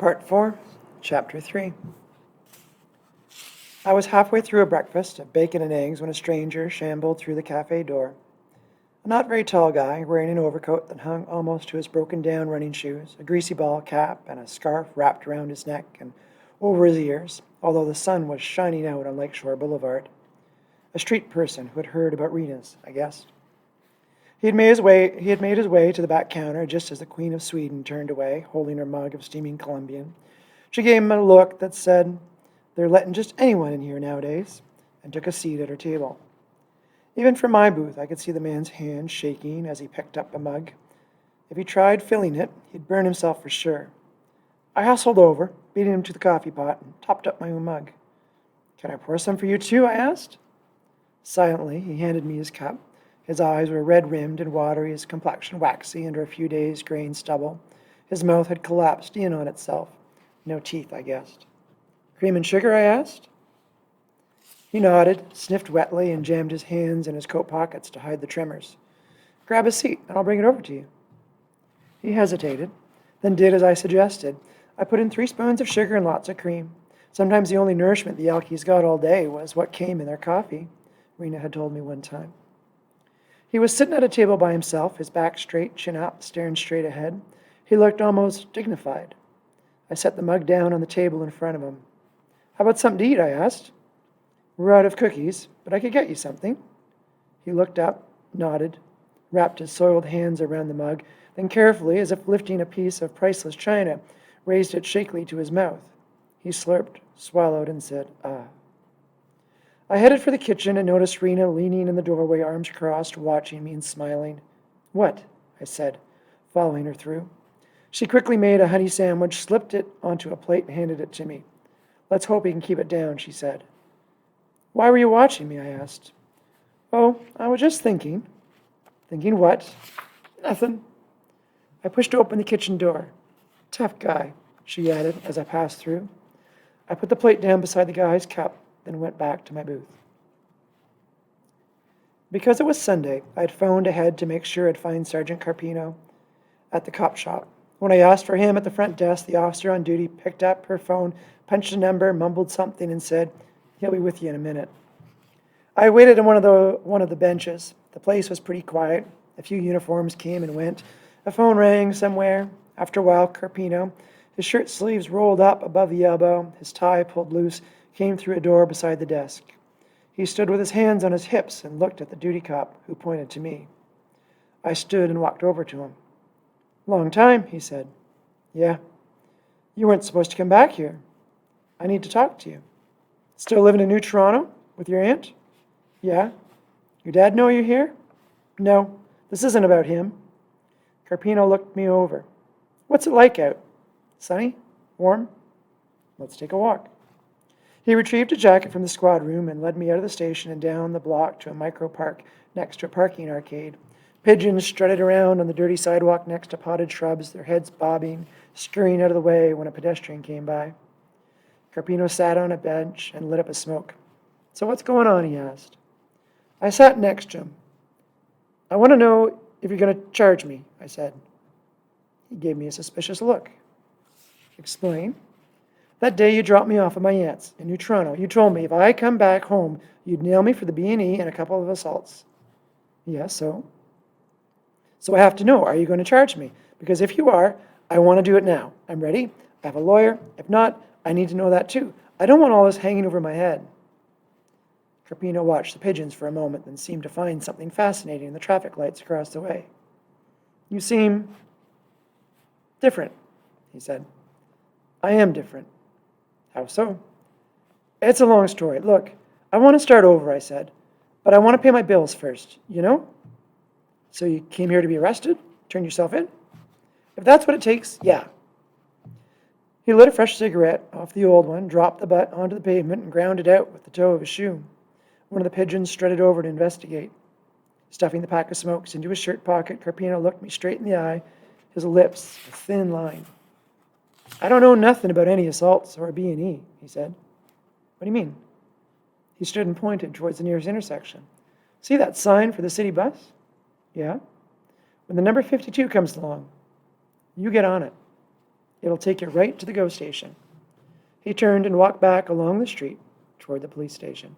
Part 4, Chapter 3. I was halfway through a breakfast of bacon and eggs when a stranger shambled through the cafe door. A not very tall guy, wearing an overcoat that hung almost to his broken-down running shoes, a greasy ball cap, and a scarf wrapped around his neck and over his ears, although the sun was shining out on Lakeshore Boulevard. A street person who had heard about Rena's, I guessed. He had made his way to the back counter just as the Queen of Sweden turned away, holding her mug of steaming Colombian. She gave him a look that said, "They're letting just anyone in here nowadays," and took a seat at her table. Even from my booth, I could see the man's hand shaking as he picked up a mug. If he tried filling it, he'd burn himself for sure. I hustled over, beating him to the coffee pot, and topped up my own mug. "Can I pour some for you too?" I asked. Silently, he handed me his cup. His eyes were red-rimmed and watery, his complexion waxy under a few days' graying stubble. His mouth had collapsed in on itself. No teeth, I guessed. "Cream and sugar?" I asked. He nodded, sniffed wetly, and jammed his hands in his coat pockets to hide the tremors. "Grab a seat, and I'll bring it over to you." He hesitated, then did as I suggested. I put in 3 spoons of sugar and lots of cream. Sometimes the only nourishment the Elkies got all day was what came in their coffee, Rena had told me one time. He was sitting at a table by himself, his back straight, chin up, staring straight ahead. He looked almost dignified. I set the mug down on the table in front of him. "How about something to eat?" I asked. "We're out of cookies, but I could get you something." He looked up, nodded, wrapped his soiled hands around the mug, then carefully, as if lifting a piece of priceless china, raised it shakily to his mouth. He slurped, swallowed, and said, "Ah." I headed for the kitchen and noticed Rena leaning in the doorway, arms crossed, watching me and smiling. "What?" I said, following her through. She quickly made a honey sandwich, slipped it onto a plate, and handed it to me. "Let's hope he can keep it down," she said. "Why were you watching me?" I asked. "Oh, I was just thinking." "Thinking what?" "Nothing." I pushed open the kitchen door. "Tough guy," she added as I passed through. I put the plate down beside the guy's cup, then went back to my booth. Because it was Sunday, I had phoned ahead to make sure I'd find Sergeant Carpino at the cop shop. When I asked for him at the front desk, the officer on duty picked up her phone, punched a number, mumbled something, and said, "He'll be with you in a minute." I waited on one of the benches. The place was pretty quiet. A few uniforms came and went. A phone rang somewhere. After a while, Carpino, his shirt sleeves rolled up above the elbow, his tie pulled loose, came through a door beside the desk. He stood with his hands on his hips and looked at the duty cop, who pointed to me. I stood and walked over to him. "Long time," he said. "Yeah." "You weren't supposed to come back here." "I need to talk to you." "Still living in New Toronto with your aunt?" "Yeah." "Your dad know you're here?" "No, this isn't about him." Carpino looked me over. "What's it like out? Sunny? Warm? Let's take a walk." He retrieved a jacket from the squad room and led me out of the station and down the block to a micro park next to a parking arcade. Pigeons strutted around on the dirty sidewalk next to potted shrubs, their heads bobbing, scurrying out of the way when a pedestrian came by. Carpino sat on a bench and lit up a smoke. "So what's going on?" he asked. I sat next to him. "I want to know if you're going to charge me," I said. He gave me a suspicious look. "Explain." "That day you dropped me off at my aunt's in New Toronto, you told me if I come back home, you'd nail me for the B&E and a couple of assaults." "Yes, so?" "So I have to know, are you going to charge me? Because if you are, I want to do it now. I'm ready. I have a lawyer. If not, I need to know that too. I don't want all this hanging over my head." Carpino watched the pigeons for a moment, then seemed to find something fascinating in the traffic lights across the way. "You seem different," he said. "I am different." "How so?" "It's a long story. Look, I want to start over," I said, "but I want to pay my bills first, you know?" "So you came here to be arrested? Turn yourself in?" "If that's what it takes, yeah." He lit a fresh cigarette off the old one, dropped the butt onto the pavement, and ground it out with the toe of his shoe. One of the pigeons strutted over to investigate. Stuffing the pack of smokes into his shirt pocket, Carpino looked me straight in the eye, his lips a thin line. "I don't know nothing about any assaults or B&E, he said. "What do you mean?" He stood and pointed towards the nearest intersection. "See that sign for the city bus?" "Yeah." "When the number 52 comes along, you get on it." It'll take you right to the GO station." He turned and walked back along the street toward the police station.